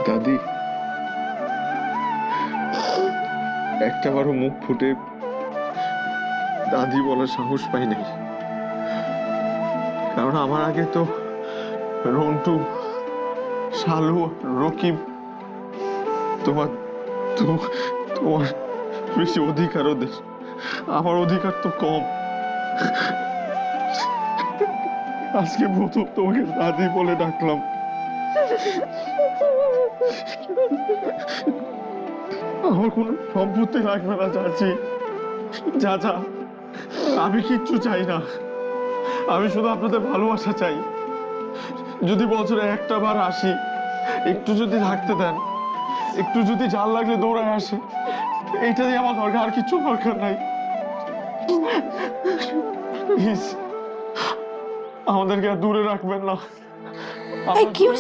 দাদি, একটাবারও মুখ ফুটে দাদি বলার সাহস পাই নাই, কারণ আমার আগে তো রন্টু, শালু, রকিব তোমার তোমার বেশি অধিকার ওদের, আমার অধিকার তো কম। আজকে প্রথম তোমাকে দাদি বলে ডাকলাম। আমার কোনো সম্পত্তি লাগবে না চাচি, চাচা, আমি কিচ্ছু চাই না, আমি শুধু আপনাদের ভালোবাসা চাই। যদি বছরে একটা বার আসি, একটু যদি থাকতে দেন, একটু যদি জাল লাগলে দৌড়ায় আসে, এইটাই আমার দরকার, আর কিছু দরকার নাই। প্লিজ আমাদেরকে আর দূরে রাখবেন না। এই কি হচ্ছে